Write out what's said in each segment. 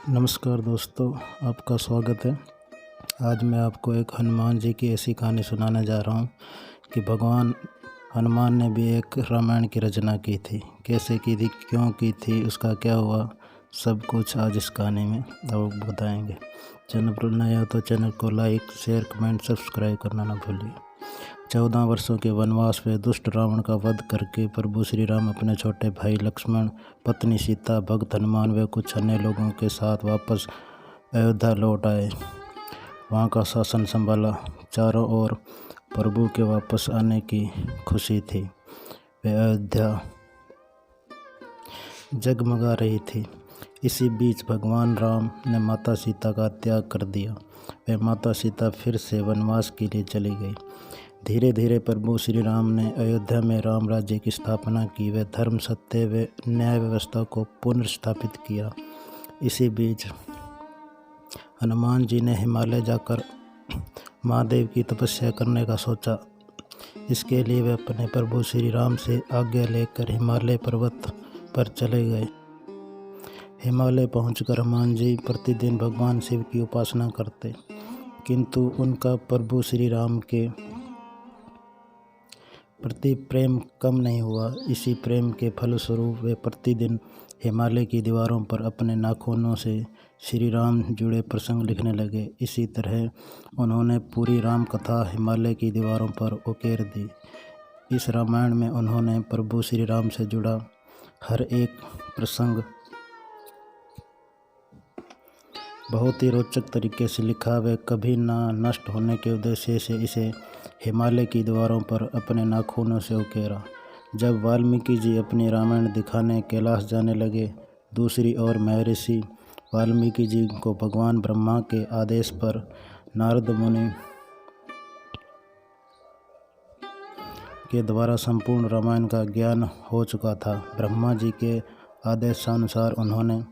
नमस्कार दोस्तों, आपका स्वागत है। आज मैं आपको एक हनुमान जी की ऐसी कहानी सुनाने जा रहा हूँ कि भगवान हनुमान ने भी एक रामायण की रचना की थी। कैसे की थी, क्यों की थी, उसका क्या हुआ, सब कुछ आज इस कहानी में आपको बताएंगे। चैनल पर नया हो तो चैनल को लाइक, शेयर, कमेंट, सब्सक्राइब करना ना भूलिए। 14 वर्षों के वनवास में दुष्ट रावण का वध करके प्रभु श्री राम अपने छोटे भाई लक्ष्मण, पत्नी सीता, भक्त हनुमान व कुछ अन्य लोगों के साथ वापस अयोध्या लौट आए। वहाँ का शासन संभाला। चारों ओर प्रभु के वापस आने की खुशी थी। वे अयोध्या जगमगा रही थी। इसी बीच भगवान राम ने माता सीता का त्याग कर दिया। वे माता सीता फिर से वनवास के लिए चली गई। धीरे धीरे प्रभु श्री राम ने अयोध्या में राम राज्य की स्थापना की। वे धर्म, सत्य व न्याय व्यवस्था को पुनर्स्थापित किया। इसी बीच हनुमान जी ने हिमालय जाकर महादेव की तपस्या करने का सोचा। इसके लिए वे अपने प्रभु श्री राम से आज्ञा लेकर हिमालय पर्वत पर चले गए। हिमालय पहुंचकर हनुमान जी प्रतिदिन भगवान शिव की उपासना करते, किंतु उनका प्रभु श्री राम के प्रति प्रेम कम नहीं हुआ। इसी प्रेम के फलस्वरूप वे प्रतिदिन हिमालय की दीवारों पर अपने नाखूनों से श्री राम जुड़े प्रसंग लिखने लगे। इसी तरह उन्होंने पूरी राम कथा हिमालय की दीवारों पर उकेर दी। इस रामायण में उन्होंने प्रभु श्री राम से जुड़ा हर एक प्रसंग बहुत ही रोचक तरीके से लिखा। वे कभी ना नष्ट होने के उद्देश्य से इसे हिमालय की दीवारों पर अपने नाखूनों से उकेरा। जब वाल्मीकि जी अपनी रामायण दिखाने कैलाश जाने लगे, दूसरी ओर महर्षि वाल्मीकि जी को भगवान ब्रह्मा के आदेश पर नारद मुनि के द्वारा संपूर्ण रामायण का ज्ञान हो चुका था। ब्रह्मा जी के आदेशानुसार उन्होंने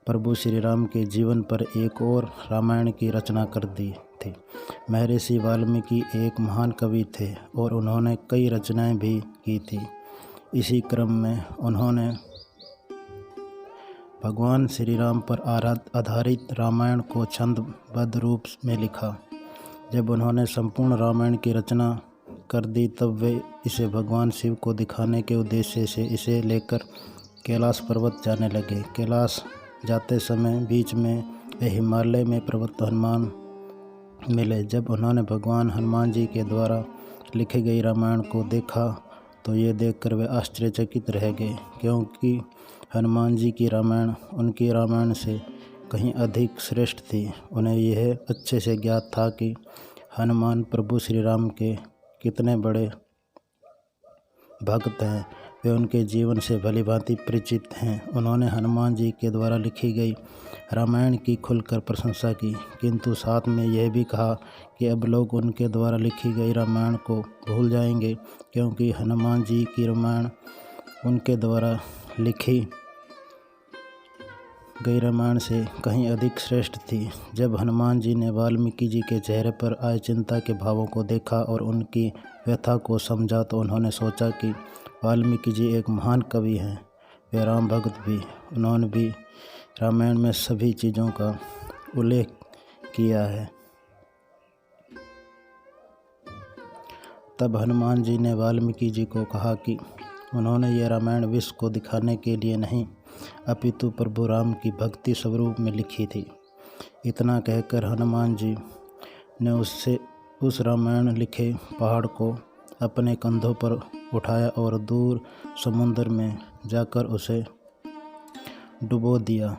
प्रभु श्री राम के जीवन पर एक और रामायण की रचना कर दी थी। महर्षि वाल्मीकि एक महान कवि थे और उन्होंने कई रचनाएं भी की थी। इसी क्रम में उन्होंने भगवान श्री राम पर आधारित रामायण को छंदबद्ध रूप में लिखा। जब उन्होंने संपूर्ण रामायण की रचना कर दी, तब वे इसे भगवान शिव को दिखाने के उद्देश्य से इसे लेकर कैलाश पर्वत जाने लगे। कैलाश जाते समय बीच में वे हिमालय में पर्वत हनुमान मिले। जब उन्होंने भगवान हनुमान जी के द्वारा लिखी गई रामायण को देखा तो ये देखकर वे आश्चर्यचकित रह गए, क्योंकि हनुमान जी की रामायण उनकी रामायण से कहीं अधिक श्रेष्ठ थी। उन्हें यह अच्छे से ज्ञात था कि हनुमान प्रभु श्री राम के कितने बड़े भक्त हैं। वे उनके जीवन से भलीभांति परिचित हैं। उन्होंने हनुमान जी के द्वारा लिखी गई रामायण की खुलकर प्रशंसा की, किंतु साथ में यह भी कहा कि अब लोग उनके द्वारा लिखी गई रामायण को भूल जाएंगे, क्योंकि हनुमान जी की रामायण उनके द्वारा लिखी गई रामायण से कहीं अधिक श्रेष्ठ थी। जब हनुमान जी ने वाल्मीकि जी के चेहरे पर आए चिंता के भावों को देखा और उनकी व्यथा को समझा, तो उन्होंने सोचा कि वाल्मीकि जी एक महान कवि हैं, वे राम भक्त भी। उन्होंने भी रामायण में सभी चीज़ों का उल्लेख किया है। तब हनुमान जी ने वाल्मीकि जी को कहा कि उन्होंने यह रामायण विश्व को दिखाने के लिए नहीं, अपितु प्रभु राम की भक्ति स्वरूप में लिखी थी। इतना कहकर हनुमान जी ने उस रामायण लिखे पहाड़ को अपने कंधों पर उठाया और दूर समुद्र में जाकर उसे डुबो दिया।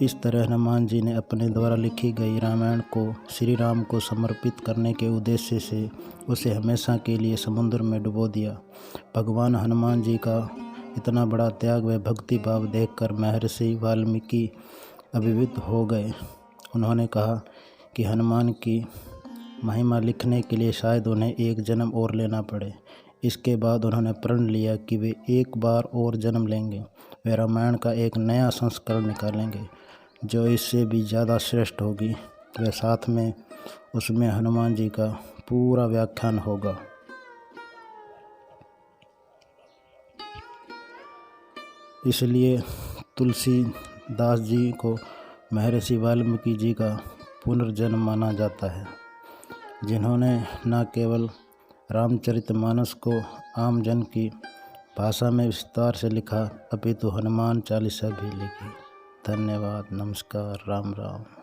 इस तरह हनुमान जी ने अपने द्वारा लिखी गई रामायण को श्री राम को समर्पित करने के उद्देश्य से उसे हमेशा के लिए समुद्र में डुबो दिया। भगवान हनुमान जी का इतना बड़ा त्याग व भक्ति भाव देखकर महर्षि वाल्मीकि अभिभूत हो गए। उन्होंने कहा कि हनुमान की महिमा लिखने के लिए शायद उन्हें एक जन्म और लेना पड़े। इसके बाद उन्होंने प्रण लिया कि वे एक बार और जन्म लेंगे। वे रामायण का एक नया संस्करण निकालेंगे जो इससे भी ज़्यादा श्रेष्ठ होगी। वे साथ में उसमें हनुमान जी का पूरा व्याख्यान होगा। इसलिए तुलसीदास जी को महर्षि वाल्मीकि जी का पुनर्जन्म माना जाता है, जिन्होंने न केवल रामचरितमानस को आम जन की भाषा में विस्तार से लिखा, अपितु हनुमान चालीसा भी लिखी। धन्यवाद। नमस्कार। राम राम।